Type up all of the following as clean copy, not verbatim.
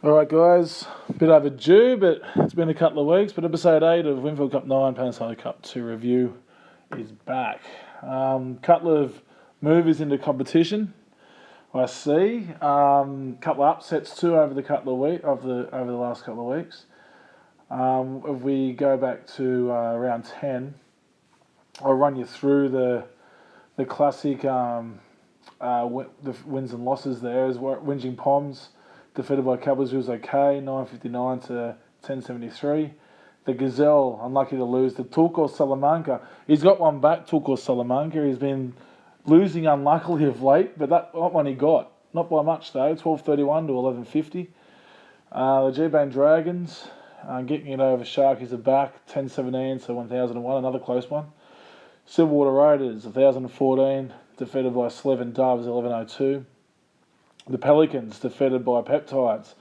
Alright guys, a bit overdue, but it's been a couple of weeks, but episode 8 of Winfield Cup 9 Panasonic Cup 2 review is back. Couple of movies into competition, I see. Couple of upsets too over the last couple of weeks. If we go back to round 10, I'll run you through the classic the wins and losses there. As Whinging Poms defeated by Cowboys, who was okay, 959 to 1073. The Gazelle, unlucky to lose. The Turco Salamanca, he's got one back, Turco Salamanca. He's been losing unluckily of late, but that one he got. Not by much though, 1231 to 1150. The G-Bane Dragons, getting it over Sharkies are back, 1017 to 1001, another close one. Silverwater Raiders, 1014, defeated by Slevin Doves, 1102. The Pelicans defeated by Peptides,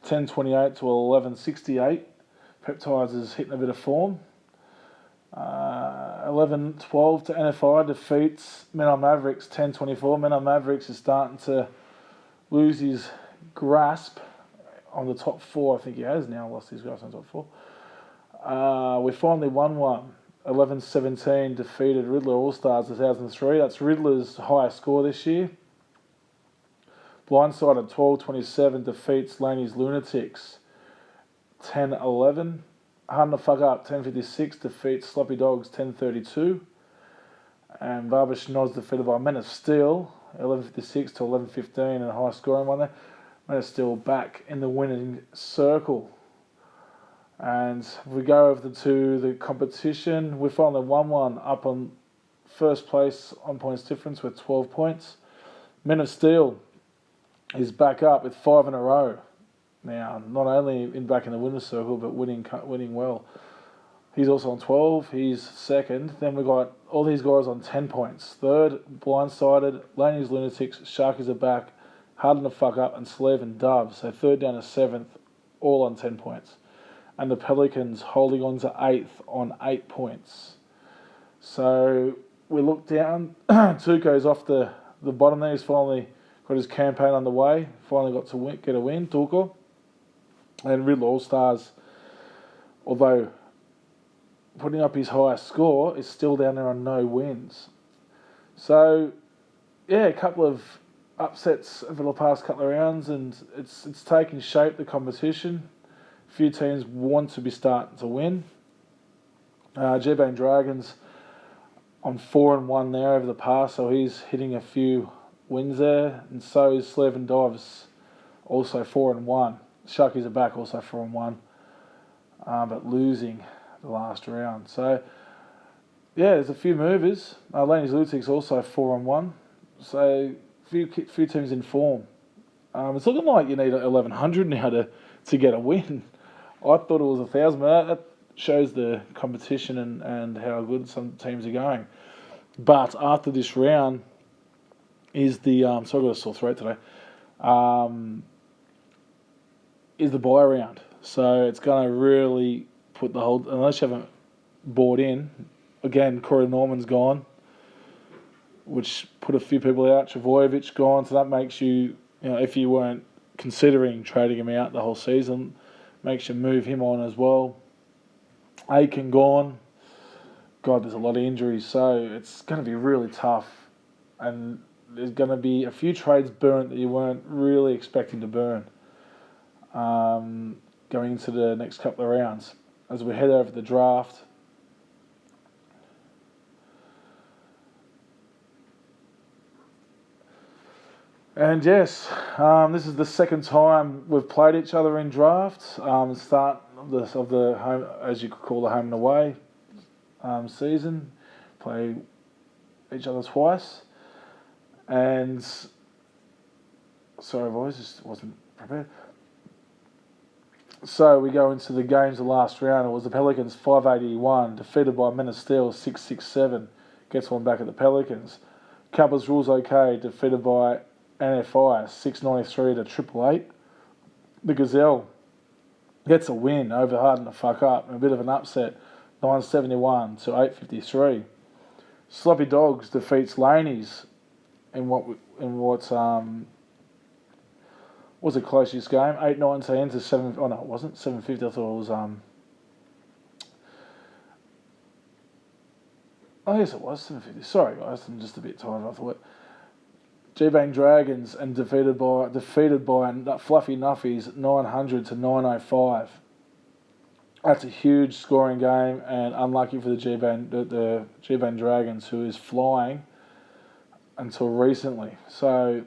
1028 to 1168. Peptides is hitting a bit of form. 1112 to NFI defeats Menor Mavericks, 1024. Menor Mavericks is starting to lose his grasp on the top four. I think he has now lost his grasp on the top four. We finally won one. 1117 defeated Riddler All-Stars 1003. That's Riddler's highest score this year. Blindsided 1227 defeats Laney's Lunatics 1011. Hard to Fuck Up 1056 defeats Sloppy Dogs 1032. And Barber Schnoz defeated by Men of Steel 1156 to 1115 and a high scoring one there. Men of Steel back in the winning circle. And if we go over to the competition, we finally won one, up on first place on points difference with 12 points. Men of Steel is back up with 5 in a row. Now, not only back in the winner's circle, but winning well. He's also on 12. He's second. Then we got all these guys on 10 points. Third, Blindsided, Laney's Lunatics, Sharkies are back, Hard to Fuck Up, and Slev and Dove. So third down to seventh, all on 10 points. And the Pelicans holding on to eighth on 8 points. So we look down. Tuco's off the bottom there. He's finally got his campaign on the way. Finally got to get a win, Turco. And Riddler All-Stars, although putting up his highest score, is still down there on no wins. So, yeah, a couple of upsets over the past couple of rounds, and it's taking shape, the competition. A few teams want to be starting to win. G-Bane Dragons on 4-1 there over the past, so he's hitting a few wins there, and so is Slevin Doves, also 4-1. Sharkies are back, also 4-1, but losing the last round. So, yeah, there's a few movers. Laney's Lunatics also 4-1, so few teams in form. It's looking like you need 1100 now to get a win. I thought it was 1,000, but that shows the competition and how good some teams are going. But after this round is the so I've got a sore throat today. Is the buy round, so it's going to really put the whole. Unless you haven't bought in, again, Corey Norman's gone, which put a few people out. Travojevic gone, so that makes you if you weren't considering trading him out the whole season, makes you move him on as well. Aiken gone. God, there's a lot of injuries, so it's going to be really tough, and there's going to be a few trades burnt that you weren't really expecting to burn going into the next couple of rounds. As we head over the draft, and yes, this is the second time we've played each other in drafts. Start of the home, as you could call the home and away season. Play each other twice. And sorry, boys, just wasn't prepared. So we go into the games the last round. It was the Pelicans 581, defeated by Men of Steel 667. Gets one back at the Pelicans. Cowboys Rules OK, defeated by NFI 693 to 888. The Gazelle gets a win over Hard to Fuck Up, and a bit of an upset, 971 to 853. Sloppy Dogs defeats Laney's in what's Was a closest game, 8-19 to 7. Oh no, it wasn't 750. I thought it was Oh yes, it was 750. Sorry guys, I'm just a bit tired. I thought G-Bang Dragons and defeated by Fluffy Nuffies 900 to 905. That's a huge scoring game, and unlucky for the G-Bang Dragons, who is flying until recently. So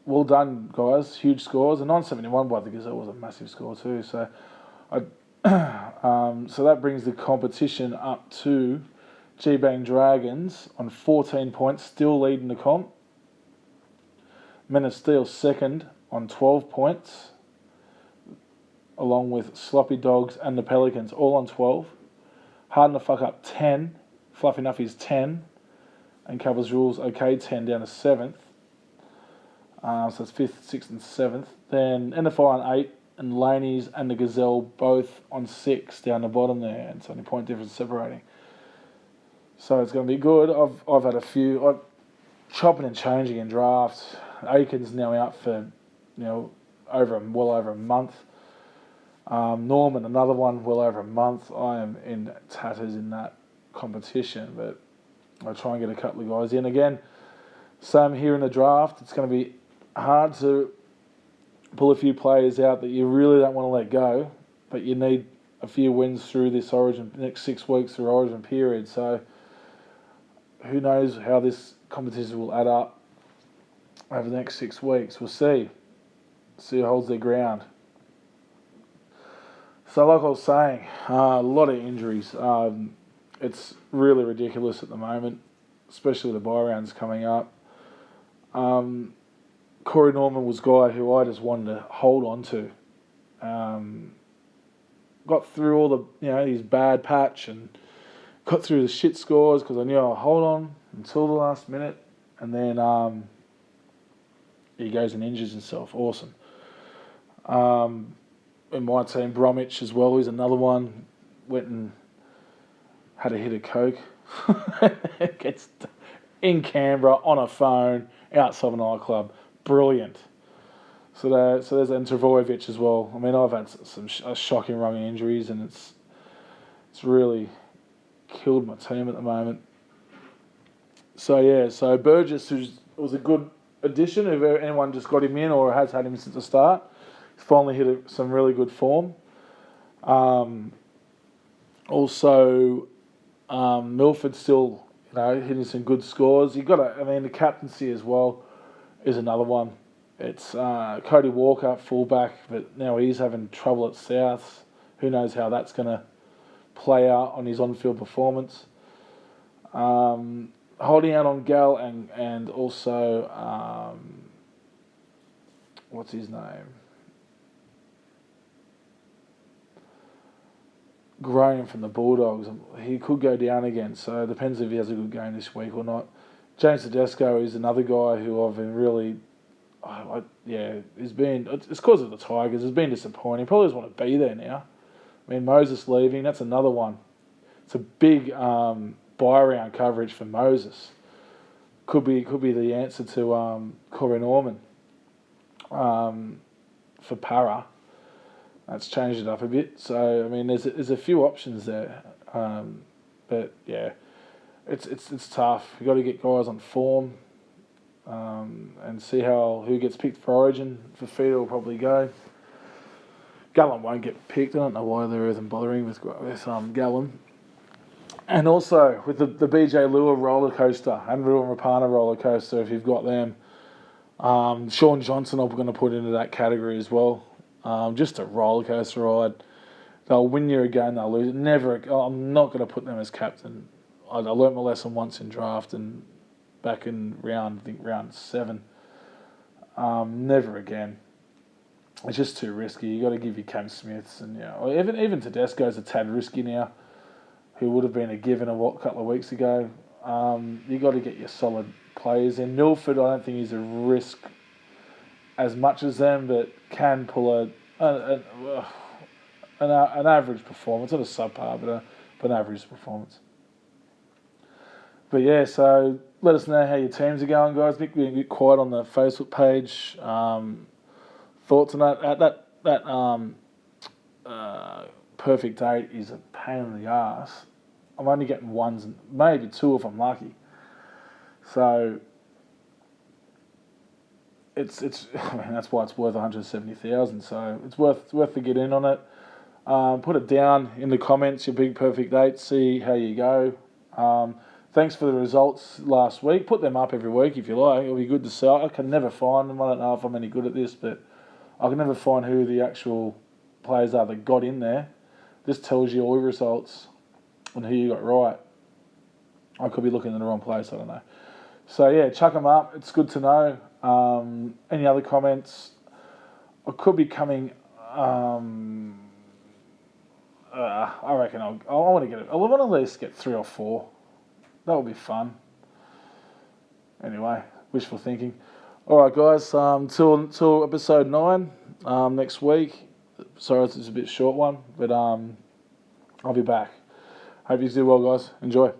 well done, guys. Huge scores. And 971 by the Gazelle was a massive score too. So so that brings the competition up to G-Bang Dragons on 14 points, still leading the comp. Men of Steel second on 12 points, along with Sloppy Dogs and the Pelicans, all on 12. Hard to Fuck Up 10, Fluffy Nuffies 10, and Covers Rules OK 10 down to 7th. So it's 5th, 6th and 7th. Then NFI on 8, and Laney's and the Gazelle both on 6 down the bottom there. It's only point difference separating. So it's going to be good. I've had a few. I'm chopping and changing in drafts. Aiken's now out for, well over a month. Norman, another one, well over a month. I am in tatters in that competition, but I'll try and get a couple of guys in again. Same here in the draft. It's going to be hard to pull a few players out that you really don't want to let go, but you need a few wins through this next 6 weeks through Origin period. So who knows how this competition will add up over the next 6 weeks. We'll see. See who holds their ground. So like I was saying, a lot of injuries. It's really ridiculous at the moment, especially with the bye rounds coming up. Corey Norman was a guy who I just wanted to hold on to. Got through all the, his bad patch and got through the shit scores because I knew I'd hold on until the last minute, and then he goes and injures himself. Awesome. In my team, Bromwich as well, he's another one. Went and had a hit of coke. Gets in Canberra on a phone outside a nightclub. Brilliant. So there's and Travojevic as well. I mean, I've had some shocking running injuries, and it's really killed my team at the moment. So Burgess, was a good addition. If anyone just got him in or has had him since the start, he's finally hit some really good form. Also, Milford still, hitting some good scores. The captaincy as well is another one. It's Cody Walker, fullback, but now he's having trouble at Souths. Who knows how that's going to play out on his on-field performance. Holding out on Gal and also, what's his name? Graham from the Bulldogs. He could go down again, so it depends if he has a good game this week or not. James Tedesco is another guy who I've been really... it's because of the Tigers. It's been disappointing. Probably doesn't want to be there now. I mean, Moses leaving, that's another one. It's a big buy-round coverage for Moses. Could be the answer to Corey Norman for Para. That's changed it up a bit. So, I mean, there's a few options there. But, yeah, it's tough. You've got to get guys on form. And see who gets picked for Origin. Fafita will probably go. Gallen won't get picked. I don't know why they're even bothering with Gallen. And also with the BJ Lure roller coaster and Ruan Rapana roller coaster, if you've got them, Sean Johnson I'm going to put into that category as well. Just a roller coaster ride. They'll win you a game, they'll lose. I'm not going to put them as captain. I learnt my lesson once in draft and back in round 7. Never again. It's just too risky. You got to give your Cam Smiths and even Tedesco's a tad risky now, who would have been a given a couple of weeks ago. You got to get your solid players in. Milford, I don't think he's a risk as much as them, but can pull an average performance, not a subpar, but an average performance. But yeah, so let us know how your teams are going, guys. Bit quiet on the Facebook page. Thoughts on that? Perfect 8 is a pain in the ass. I'm only getting ones and maybe two if I'm lucky. So it's I mean, that's why it's worth 170,000. So it's worth to get in on it. Put it down in the comments, your big perfect 8. See how you go. Thanks for the results last week. Put them up every week if you like. It'll be good to sell. I can never find them. I don't know if I'm any good at this, but I can never find who the actual players are that got in there. This tells you all your results and who you got right. I could be looking in the wrong place. I don't know. So yeah, chuck them up. It's good to know. Any other comments? I could be coming. I reckon I want to get it. I want to at least get 3 or 4. That would be fun. Anyway, wishful thinking. All right, guys. Till episode 9 next week. Sorry, it's a bit short one, but I'll be back. Hope you do well, guys. Enjoy.